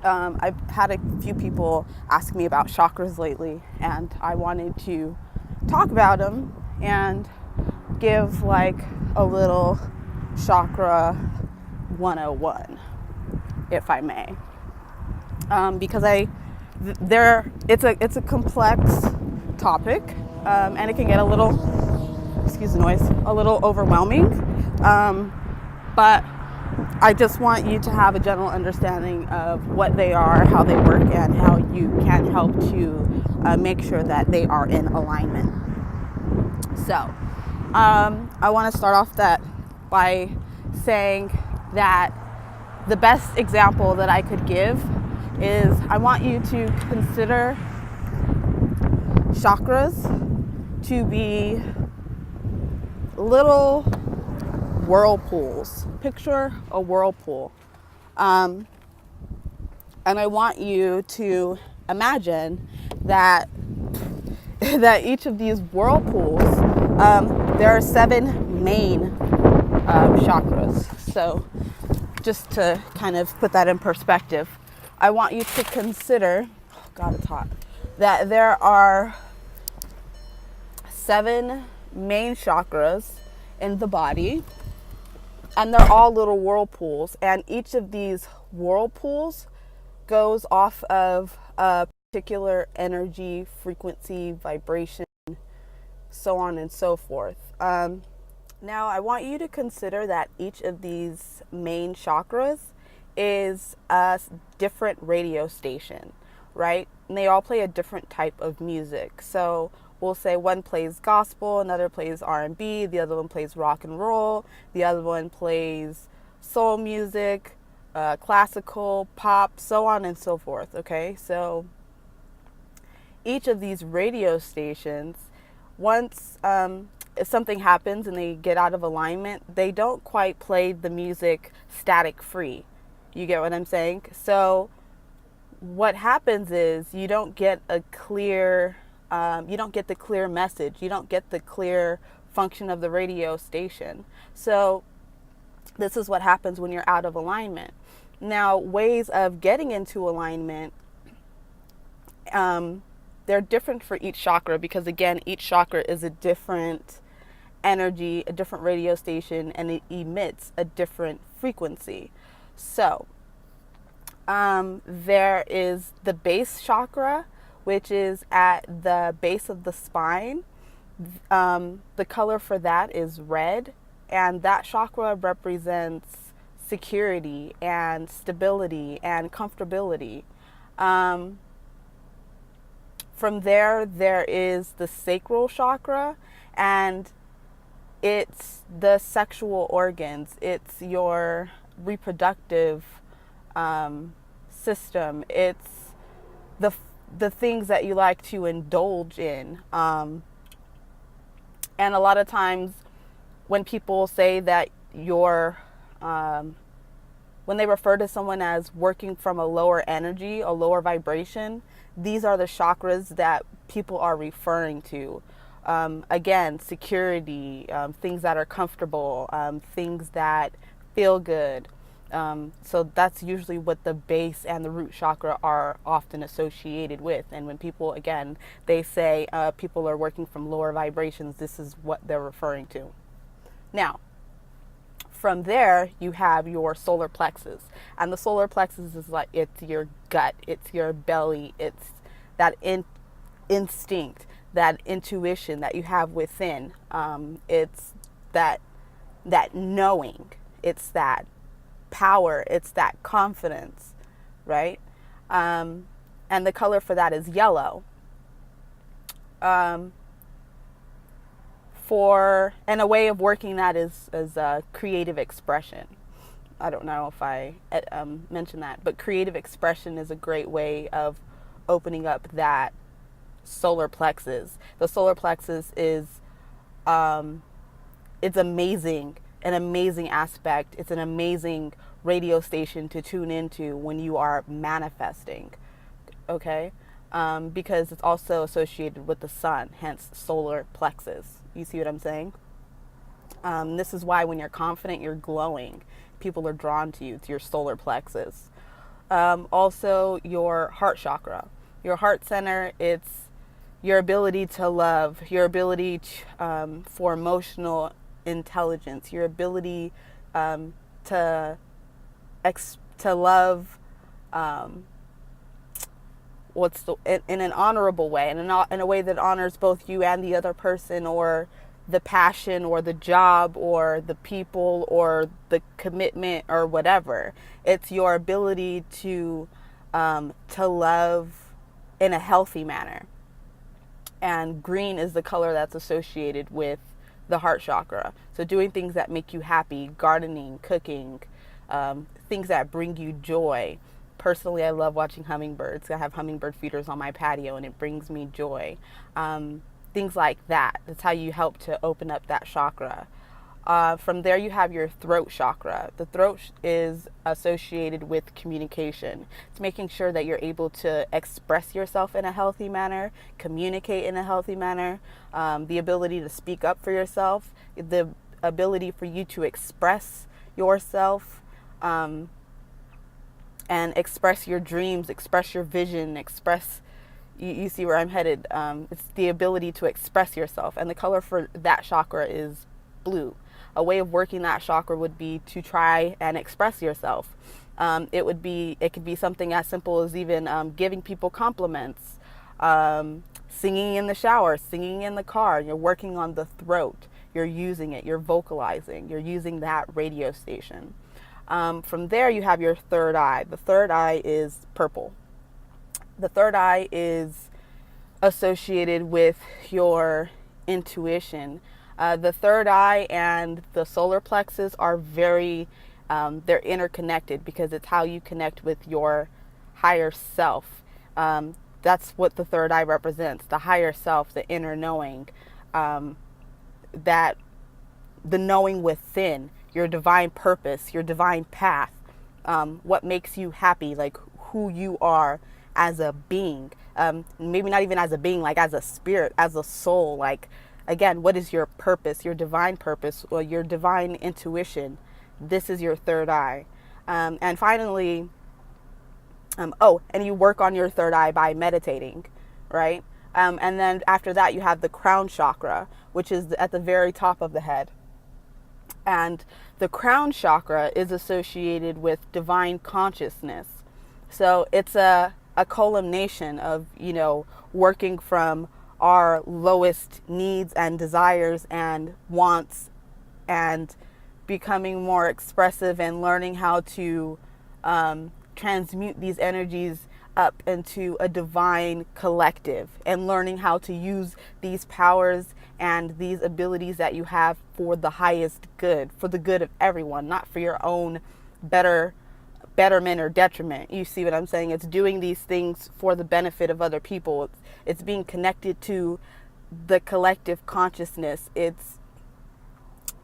I've had a few people ask me about chakras lately, and I wanted to talk about them and give like a little chakra 101, if I may, because it's a complex topic, and it can get a little, excuse the noise, a little overwhelming, but I just want you to have a general understanding of what they are, how they work, and how you can help to make sure that they are in alignment. So, I want to start off that by saying that the best example that I could give is I want you to consider chakras to be little whirlpools. Picture a whirlpool. And I want you to imagine that each of these whirlpools, there are 7 main chakras. So just to kind of put that in perspective, I want you to consider, oh God, it's hot, that there are 7 main chakras in the body, and they're all little whirlpools, and each of these whirlpools goes off of a particular energy, frequency, vibration, so on and so forth. Now, I want you to consider that each of these main chakras is a different radio station, right? And they all play a different type of music. So we'll say one plays gospel, another plays R&B, the other one plays rock and roll, the other one plays soul music, classical, pop, so on and so forth, okay? So each of these radio stations, once if something happens and they get out of alignment, they don't quite play the music static free. You get what I'm saying? So what happens is you don't get a clear you don't get the clear message. You don't get the clear function of the radio station. So this is what happens when you're out of alignment. Now, ways of getting into alignment, they're different for each chakra because, again, each chakra is a different energy, a different radio station, and it emits a different frequency. So there is the base chakra, which is at the base of the spine. The color for that is red, and that chakra represents security and stability and comfortability. From there is the sacral chakra, and it's the sexual organs. It's your reproductive system. It's the things that you like to indulge in. And a lot of times when people say that when they refer to someone as working from a lower energy, a lower vibration, these are the chakras that people are referring to. Again, security, things that are comfortable, things that feel good. So that's usually what the base and the root chakra are often associated with. And when people, again, they say people are working from lower vibrations, this is what they're referring to. Now, from there, you have your solar plexus. And the solar plexus is like, it's your gut, it's your belly, it's that instinct, that intuition that you have within. It's that knowing, it's that power, it's that confidence, right? And the color for that is yellow. And a way of working that is creative expression. I don't know if I mentioned that, but creative expression is a great way of opening up that solar plexus. The solar plexus is it's amazing, an amazing aspect. It's an amazing radio station to tune into when you are manifesting, okay? Because it's also associated with the sun, hence solar plexus. You see what I'm saying? This is why when you're confident, you're glowing. People are drawn to you, to your solar plexus. Also, your heart chakra. Your heart center, it's your ability to love, your ability for emotional intelligence, your ability to to love, um, in an honorable way, and in a way that honors both you and the other person, or the passion, or the job, or the people, or the commitment, or whatever. It's your ability to love in a healthy manner. And green is the color that's associated with the heart chakra. So doing things that make you happy, gardening, cooking, things that bring you joy. Personally, I love watching hummingbirds. I have hummingbird feeders on my patio, and it brings me joy. Things like that. That's how you help to open up that chakra. From there, you have your throat chakra. The throat is associated with communication. It's making sure that you're able to express yourself in a healthy manner, communicate in a healthy manner, the ability to speak up for yourself, the ability for you to express yourself, and express your dreams, express your vision, express. You see where I'm headed. It's the ability to express yourself. And the color for that chakra is blue. A way of working that chakra would be to try and express yourself. It could be something as simple as even giving people compliments, singing in the shower, singing in the car. You're working on the throat. You're using it. You're vocalizing. You're using that radio station. From there, you have your third eye. The third eye is purple. The third eye is associated with your intuition. The third eye and the solar plexus are they're interconnected, because it's how you connect with your higher self. That's what the third eye represents, the higher self, the inner knowing, that the knowing within, your divine purpose, your divine path, what makes you happy, like who you are as a being, maybe not even as a being, like as a spirit, as a soul, like, again, what is your purpose, your divine purpose, or your divine intuition? This is your third eye. And finally, and you work on your third eye by meditating, right? And then after that, you have the crown chakra, which is at the very top of the head. And the crown chakra is associated with divine consciousness. So it's a culmination of, working from our lowest needs and desires and wants, and becoming more expressive and learning how to transmute these energies up into a divine collective, and learning how to use these powers and these abilities that you have for the highest good, for the good of everyone, not for your own betterment or detriment. You see what I'm saying? It's doing these things for the benefit of other people. It's being connected to the collective consciousness. It's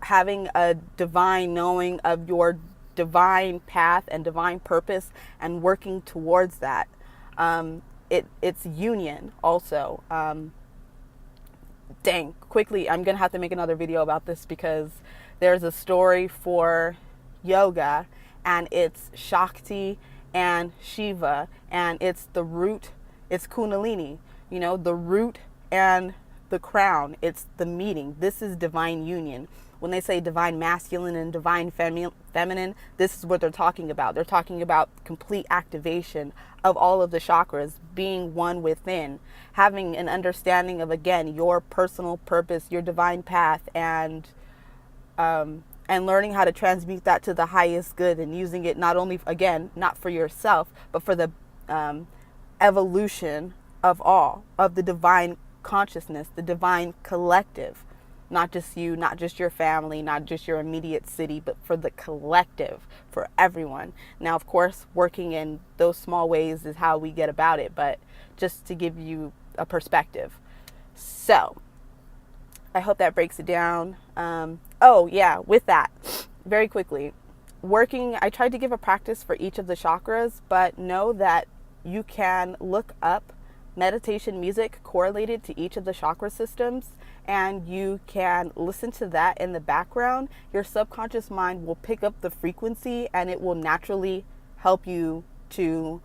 having a divine knowing of your divine path and divine purpose, and working towards that. It's union also. Quickly, I'm gonna have to make another video about this, because there's a story for yoga, and it's Shakti and Shiva, and it's the root, it's Kundalini, the root and the crown, it's the meeting. This is divine union. When they say divine masculine and divine feminine, this is what they're talking about. They're talking about complete activation of all of the chakras, being one within, having an understanding of, again, your personal purpose, your divine path, and learning how to transmute that to the highest good, and using it not only, again, not for yourself, but for the evolution of all, of the divine consciousness, the divine collective. Not just you, not just your family, not just your immediate city, but for the collective, for everyone. Now, of course, working in those small ways is how we get about it, but just to give you a perspective. So, I hope that breaks it down. With that, very quickly, I tried to give a practice for each of the chakras, but know that you can look up meditation music correlated to each of the chakra systems, and you can listen to that in the background. Your subconscious mind will pick up the frequency, and it will naturally help you to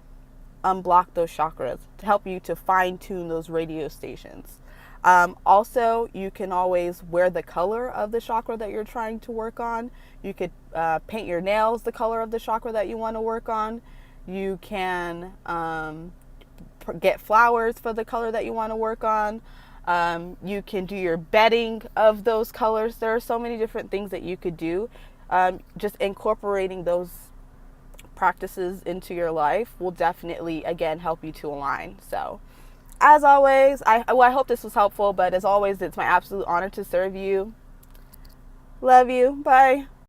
unblock those chakras, to help you to fine tune those radio stations. Also, you can always wear the color of the chakra that you're trying to work on. You could paint your nails the color of the chakra that you want to work on. You can get flowers for the color that you want to work on. You can do your bedding of those colors. There are so many different things that you could do. Just incorporating those practices into your life will definitely, again, help you to align. So, as always, I hope this was helpful, but as always, it's my absolute honor to serve you. Love you. Bye.